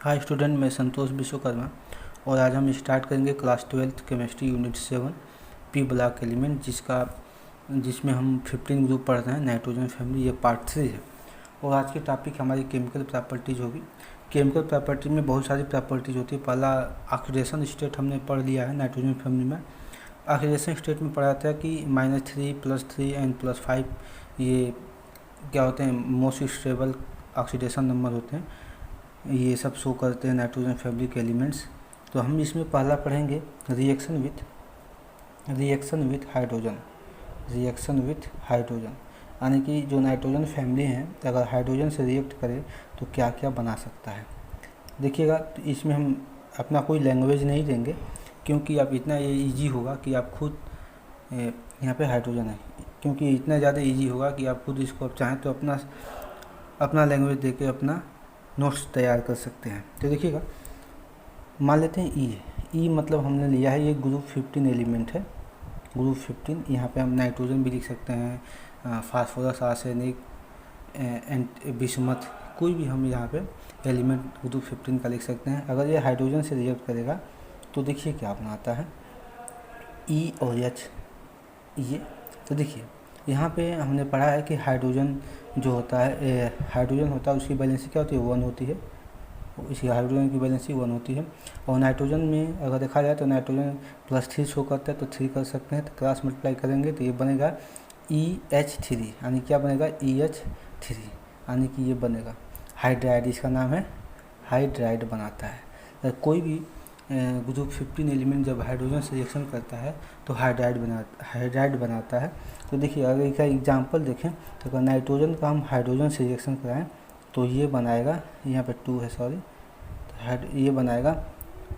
Hi student, मैं संतोष विश्वकर्मा और आज हम स्टार्ट करेंगे class 12th chemistry unit 7 P block element जिसमें हम 15 ग्रुप पढ़ रहे हैं नाइट्रोजन फैमिली। ये पार्ट 3 है और आज की टॉपिक हमारी केमिकल प्रॉपर्टीज़ होगी। केमिकल प्रॉपर्टी में बहुत सारी प्रॉपर्टीज़ होती है। पहला ऑक्सीडेशन स्टेट हमने पढ़ लिया है नाइट्रोजन फैमिली में। ऑक्सीडेशन स्टेट में पढ़ा था कि -3 +3 एंड +5 ये क्या होते हैं, मोस्ट स्टेबल ऑक्सीडेशन नंबर होते हैं। ये सब शो करते हैं नाइट्रोजन फैमिली के एलिमेंट्स। तो हम इसमें पहला पढ़ेंगे रिएक्शन विथ हाइड्रोजन, यानी कि जो नाइट्रोजन फैमिली है अगर हाइड्रोजन से रिएक्ट करे तो क्या क्या बना सकता है। देखिएगा, तो इसमें हम अपना कोई लैंग्वेज नहीं देंगे क्योंकि अब इतना ये ईजी होगा कि आप खुद यहाँ पे हाइड्रोजन है, क्योंकि इतना ज़्यादा ईजी होगा कि आप खुद इसको आप चाहें तो अपना लैंग्वेज दे के अपना नोट्स तैयार कर सकते हैं। तो देखिएगा, मान लेते हैं ई मतलब हमने लिया है ये ग्रुप 15 एलिमेंट है। ग्रुप 15 यहाँ पे हम नाइट्रोजन भी लिख सकते हैं, फास्फोरस, आर्सेनिक, बिस्मथ, कोई भी हम यहाँ पे एलिमेंट ग्रुप 15 का लिख सकते हैं। अगर ये हाइड्रोजन से रिएक्ट करेगा तो देखिए क्या बनाता है, ई और एच ये। तो देखिए यहाँ पे हमने पढ़ा है कि हाइड्रोजन जो होता है उसकी वैलेंसी क्या होती है, 1 होती है। इसी हाइड्रोजन की वैलेंसी 1 होती है। और नाइट्रोजन में अगर देखा जाए तो नाइट्रोजन +3 शो करता है, तो 3 कर सकते हैं। तो क्रॉस मल्टीप्लाई करेंगे तो ये बनेगा EH3, यानी क्या बनेगा EH3, यानी कि ये बनेगा हाइड्राइड। इसका नाम है हाइड्राइड बनाता है। कोई भी ग्रुप 15 एलिमेंट जब हाइड्रोजन से रिएक्शन करता है तो हाइड्राइड बनाता है। तो देखिए, अगर इसका एग्जांपल देखें तो अगर नाइट्रोजन का हम हाइड्रोजन से रिएक्शन कराएं तो ये बनाएगा, यहाँ पे 2 है सॉरी, तो ये बनाएगा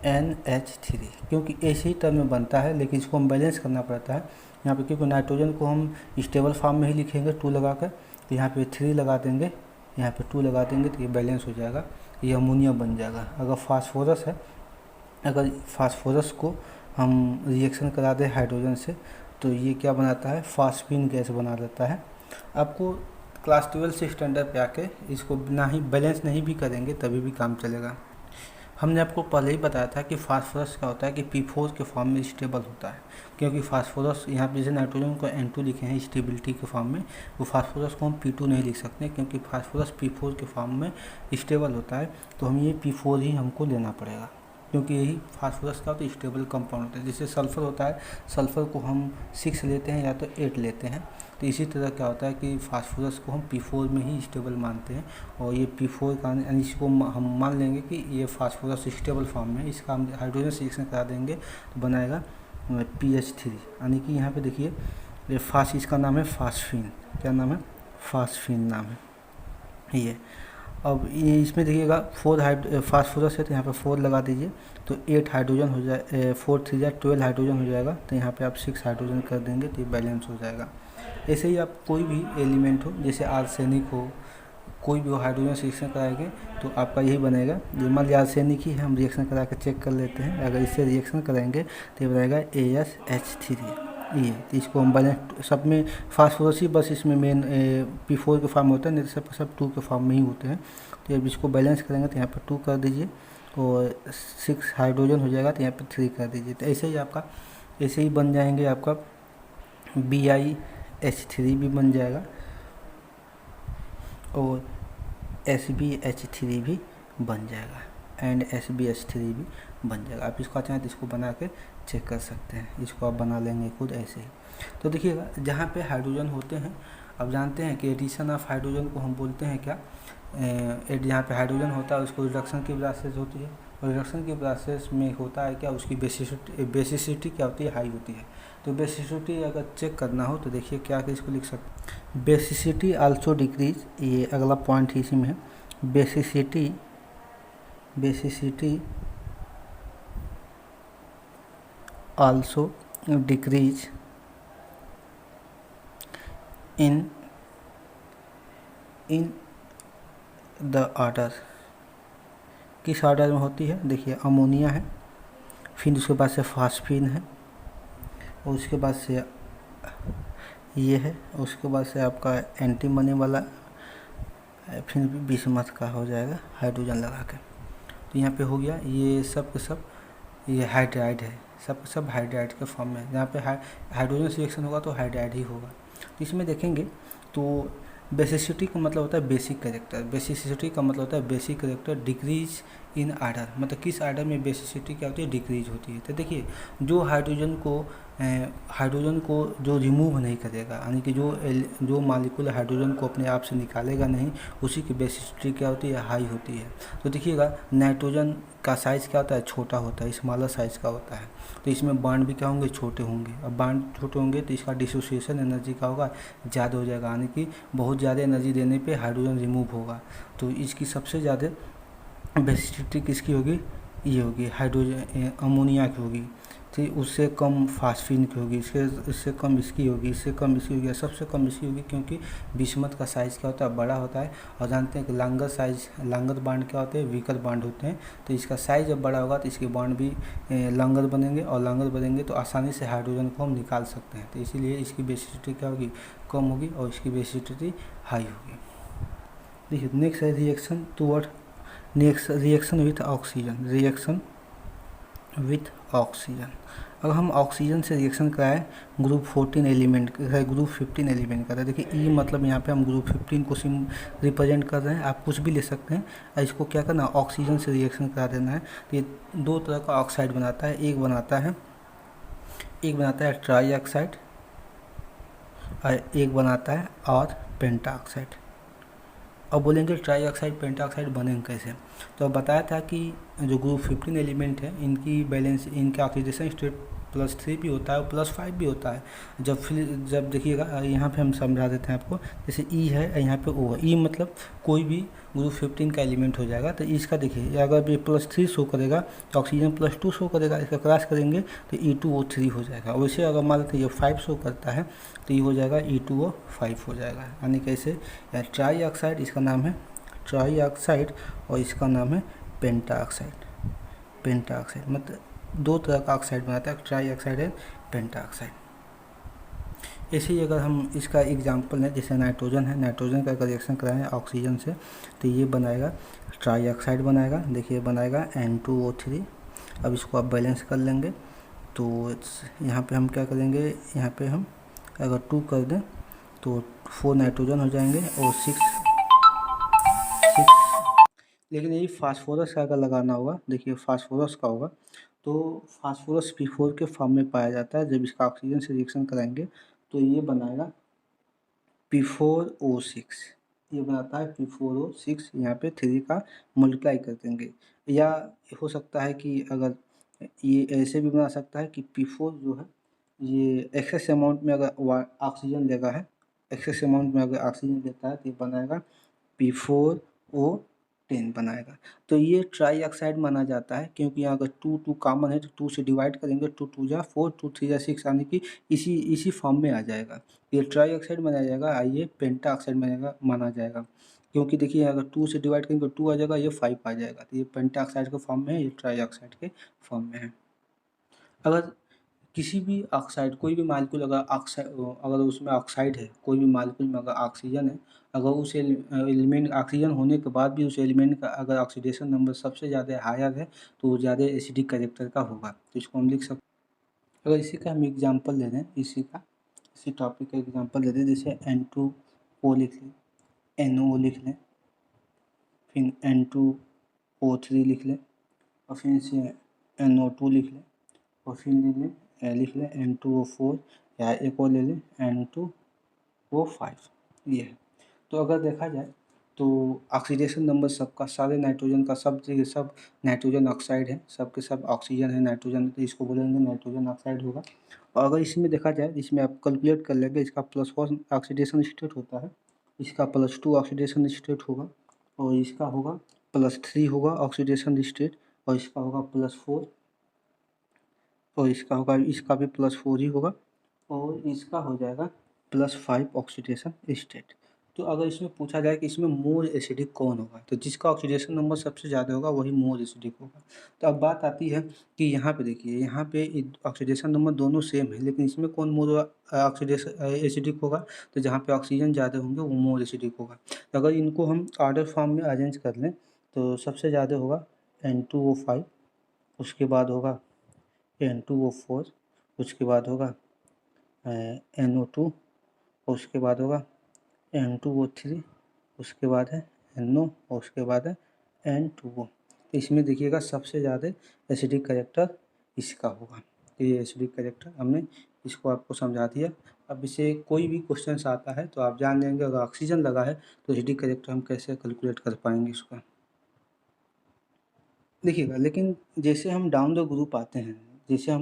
NH3, क्योंकि ऐसे ही टर्म में बनता है, लेकिन इसको हम बैलेंस करना पड़ता है यहाँ पे, क्योंकि नाइट्रोजन को हम स्टेबल फॉर्म में ही लिखेंगे 2 लगा कर, तो यहाँ पे 3 लगा देंगे, यहाँ पे 2 लगा देंगे तो ये बैलेंस हो जाएगा, ये अमोनिया बन जाएगा। अगर फास्फोरस है, अगर फास्फोरस को हम रिएक्शन करा दें हाइड्रोजन से तो ये क्या बनाता है, फास्फीन गैस बना देता है। आपको क्लास 12 से स्टैंडर्ड पे आके इसको ना ही बैलेंस नहीं भी करेंगे तभी भी काम चलेगा। हमने आपको पहले ही बताया था कि फास्फोरस क्या होता है कि P4 के फॉर्म में स्टेबल होता है, क्योंकि फास्फोरस यहाँ पे जैसे नाइट्रोजन को N2 लिखे हैं स्टेबिलिटी के फॉर्म में, वो फास्फोरस को हम P2 नहीं लिख सकते क्योंकि फास्फोरस P4 के फॉर्म में स्टेबल होता है। तो हम ये P4 ही हमको लेना पड़ेगा, क्योंकि यही फास्फोरस का तो स्टेबल कंपाउंड होता है। जैसे सल्फ़र होता है, सल्फ़र को हम 6 लेते हैं या तो 8 लेते हैं, तो इसी तरह क्या होता है कि फास्फोरस को हम P4 में ही स्टेबल मानते हैं। और ये P4 का यानी इसको हम मान लेंगे कि ये फास्फोरस स्टेबल फॉर्म में, इसका हम हाइड्रोजन से रिएक्शन करा देंगे तो बनाएगा PH3, यानी कि यहाँ पे देखिए ये इसका नाम है फास्फीन। क्या नाम है, फास्फीन नाम है ये। अब ये इसमें देखिएगा 4 फास्फोरस है तो यहाँ पे 4 लगा दीजिए तो 8 हाइड्रोजन हो जाए, 4 3 12 हाइड्रोजन हो जाएगा। तो यहाँ पे आप 6 हाइड्रोजन कर देंगे तो ये बैलेंस हो जाएगा। ऐसे ही आप कोई भी एलिमेंट हो, जैसे आर्सेनिक हो, कोई भी हाइड्रोजन से रिएक्शन कराएंगे तो आपका यही बनेगा। ये मान लिया आर्सेनिक ही है, हम रिएक्शन करा के चेक कर लेते हैं। अगर इससे रिएक्शन कराएंगे तो ये बनेगा ASH3। ये तो इसको हम बैलेंस, सब में फास्फोरस ही बस इसमें मेन P4 के फॉर्म होता है, नहीं तो सब 2 के फॉर्म में ही होते हैं। तो जब इसको बैलेंस करेंगे तो यहाँ पर 2 कर दीजिए और 6 हाइड्रोजन हो जाएगा, तो यहाँ पर 3 कर दीजिए। तो ऐसे ही बन जाएंगे आपका BiH3 भी बन जाएगा और SbH3 भी बन जाएगा एंड SbH3 भी बन जाएगा। आप इसको चाहें तो इसको बना के चेक कर सकते हैं, इसको आप बना लेंगे खुद ऐसे ही। तो देखिएगा, जहाँ पे हाइड्रोजन होते हैं, अब जानते हैं कि एडिशन ऑफ हाइड्रोजन को हम बोलते हैं क्या, जहाँ पे हाइड्रोजन होता है उसको रिडक्शन की प्रोसेस होती है, और रिडक्शन की प्रोसेस में होता है क्या, उसकी बेसिसिटी क्या होती है, हाई होती है। तो बेसिसिटी अगर चेक करना हो तो देखिए क्या कि इसको लिख सकते हैं, बेसिसिटी आल्सो डिक्रीज, ये अगला पॉइंट इसी में है। Basicity also decrease in the order, किस ऑर्डर में होती है, देखिए अमोनिया है, फिर उसके बाद से फास्फीन है, और उसके बाद से ये है, उसके बाद से आपका एंटीमनी वाला, फिर भी बिस्मथ का हो जाएगा हाइड्रोजन लगा के। तो यहाँ पे हो गया, ये सब के सब ये हाइड्राइड है, सब के सब हाइड्राइड के फॉर्म में है। जहाँ पे हाइड्रोजन से रिएक्शन होगा तो हाइड्राइड ही होगा। तो इसमें देखेंगे तो बेसिसिटी का मतलब होता है बेसिक कैरेक्टर, बेसिसिटी का मतलब होता है basic character decrease in order, मतलब किस आर्डर में बेसिसिटी क्या होती है, डिक्रीज होती है। तो देखिए जो हाइड्रोजन को जो रिमूव नहीं करेगा, यानी कि जो मालिक्यूल हाइड्रोजन को अपने आप से निकालेगा नहीं, उसी की बेसिसिटी क्या होती है, हाई होती है। तो देखिएगा नाइट्रोजन का साइज़ क्या होता है, छोटा होता है, स्मॉलर साइज़ का होता है। तो इसमें बांड भी क्या होंगे, छोटे होंगे। अब बांड छोटे होंगे तो इसका डिसोसिएशन एनर्जी का होगा, ज़्यादा हो जाएगा, यानी कि बहुत ज़्यादा एनर्जी देने पे हाइड्रोजन रिमूव होगा। तो इसकी सबसे ज़्यादा बेसिसिटी किसकी होगी, ये होगी हाइड्रोजन अमोनिया की होगी। ठीक, उससे कम फास्फीन की होगी, इससे कम इसकी होगी, इससे कम इसकी होगी, सबसे कम इसकी होगी, क्योंकि बिस्मथ का साइज़ क्या होता है, बड़ा होता है। और जानते हैं कि लांगर बांड क्या होते हैं, वीकर बांड होते हैं। तो इसका साइज़ जब बड़ा होगा तो इसके बांड भी लांगर बनेंगे, और लांगर बनेंगे तो आसानी से हाइड्रोजन को हम निकाल सकते हैं। तो इसीलिए इसकी बेसिसिटी क्या होगी, कम होगी, और इसकी बेसिसिटी हाई होगी। देखिए नेक्स्ट है reaction toward, next reaction with oxygen, reaction with oxygen. अगर हम ऑक्सीजन से रिएक्शन कराएं ग्रुप 14 एलिमेंट ग्रुप 15 एलिमेंट का, देखिए ई मतलब यहाँ पे हम ग्रुप 15 को रिप्रेजेंट कर रहे हैं। आप कुछ भी ले सकते हैं, इसको क्या करना, ऑक्सीजन से रिएक्शन करा देना है। तो ये दो तरह का ऑक्साइड बनाता है, एक बनाता है ट्राई ऑक्साइड, और एक बनाता है और पेंटा ऑक्साइड। अब बोलेंगे ट्राई ऑक्साइड पेंटा ऑक्साइड बनेंगे कैसे, तो बताया था कि जो ग्रुप 15 एलिमेंट है इनकी बैलेंस, इनका ऑक्सीडेशन स्टेट +3 भी होता है और +5 भी होता है। जब देखिएगा यहाँ पे हम समझा देते हैं आपको, जैसे ई है, यहाँ पे ओ है। ई मतलब कोई भी ग्रुप 15 का एलिमेंट हो जाएगा। तो इसका देखिए अगर ये +3 शो करेगा तो ऑक्सीजन +2 शो करेगा, इसका क्रॉस करेंगे तो E2O3 हो जाएगा। वैसे अगर मान लेते हैं ये 5 शो करता है तो ये हो जाएगा E2O5 हो जाएगा। यानी कैसे, या ट्राई ऑक्साइड, इसका नाम है ट्राई ऑक्साइड, और इसका नाम है पेंटा ऑक्साइड। पेंटा ऑक्साइड मतलब दो तरह का ऑक्साइड बनाता है, ट्राई ऑक्साइड है, पेंटा ऑक्साइड। ऐसे ही अगर हम इसका एग्जांपल लें, जैसे नाइट्रोजन है, नाइट्रोजन का अगर रिएक्शन कराएं ऑक्सीजन से तो ये बनाएगा ट्राई ऑक्साइड बनाएगा। देखिए बनाएगा N2O3। अब इसको आप बैलेंस कर लेंगे तो यहाँ पे हम क्या करेंगे, यहाँ पे हम अगर 2 कर दें तो 4 नाइट्रोजन हो जाएंगे और 6, लेकिन यही फास्फोरस का अगर लगाना होगा, देखिए फास्फोरस का होगा तो फास्फोरस P4 के फॉर्म में पाया जाता है। जब इसका ऑक्सीजन से रिएक्शन कराएंगे तो ये बनाएगा P4O6, ये बनाता है P4O6। यहाँ पे 3 का मल्टीप्लाई कर देंगे, या हो सकता है कि अगर ये ऐसे भी बना सकता है कि P4 जो है ये एक्सेस अमाउंट में अगर ऑक्सीजन लेगा है, एक्सेस अमाउंट में अगर ऑक्सीजन लेता है तो ये बनाएगा P4O10 बनाएगा। तो ये ट्राई ऑक्साइड माना जाता है, क्योंकि यहाँ अगर 2 कॉमन है तो 2 से डिवाइड करेंगे, 2 2 जा 4, 2 3 जा 6, यानी कि इसी फॉर्म में आ जाएगा। ये ट्राई ऑक्साइड माना जाएगा, ये पेंटा ऑक्साइड माना जाएगा। क्योंकि देखिए अगर 2 से डिवाइड करेंगे तो 2 आ जाएगा, ये 5 आ जाएगा। तो ये पेंटा ऑक्साइड के फॉर्म में है, ये ट्राई ऑक्साइड के फॉर्म में है। अगर किसी भी ऑक्साइड, कोई भी मालिक्यूल अगर उसमें ऑक्साइड है, कोई भी मालिक्यूल में अगर ऑक्सीजन है, अगर उस एलिमेंट ऑक्सीजन होने के बाद भी उस एलिमेंट का अगर ऑक्सीडेशन नंबर सबसे ज़्यादा हायर है तो वो ज़्यादा एसिडिक कैरेक्टर का होगा। तो इसको हम लिख सकते हैं। अगर इसी का हम एग्जांपल ले लें, इसी टॉपिक का एग्जांपल ले लें, जैसे N2O लिख लें, NO लिख लें, फिर N2O3 लिख लें, और फिर से NO2 लिख लें, और फिर लिख लें N2O4, या एक और ले लें N2O5। ये है। तो अगर देखा जाए तो ऑक्सीडेशन नंबर सबका, सारे नाइट्रोजन का, सब नाइट्रोजन ऑक्साइड है, सब के सब ऑक्सीजन है नाइट्रोजन, तो इसको बोलेंगे नाइट्रोजन ऑक्साइड होगा। और अगर इसमें देखा जाए, इसमें आप कैलकुलेट कर लेंगे, इसका +1 ऑक्सीडेशन स्टेट होता है, इसका +2 ऑक्सीडेशन स्टेट होगा, और इसका होगा +3 होगा ऑक्सीडेशन स्टेट, और इसका होगा +4, और इसका भी +4 ही होगा, और इसका हो जाएगा +5 ऑक्सीडेशन स्टेट। तो अगर इसमें पूछा जाए कि इसमें मोर एसिडिक कौन होगा, तो जिसका ऑक्सीडेशन नंबर सबसे ज़्यादा होगा वही मोर एसिडिक होगा। तो अब बात आती है कि यहाँ पे देखिए, यहाँ पे ऑक्सीडेशन नंबर दोनों सेम है, लेकिन इसमें कौन मोर ऑक्सीडेशन एसिडिक होगा, तो जहाँ पे ऑक्सीजन ज़्यादा होंगे वो मोर एसिडिक होगा। तो अगर इनको हम ऑर्डर फॉर्म में अरेंज कर लें तो सबसे ज़्यादा होगा N2O5, उसके बाद होगा N2O4, उसके बाद होगा NO2, उसके बाद होगा N2O3, उसके बाद है NO और उसके बाद है N2O। तो इसमें देखिएगा सबसे ज़्यादा एसिडिक कैरेक्टर इसका होगा। तो ये एसिडिक कैरेक्टर हमने इसको आपको समझा दिया। अब इसे कोई भी क्वेश्चन आता है तो आप जान लेंगे। अगर ऑक्सीजन लगा है तो एसिडिक कैरेक्टर हम कैसे कैलकुलेट कर पाएंगे इसका, देखिएगा। लेकिन जैसे हम डाउन द ग्रुप आते हैं, जैसे हम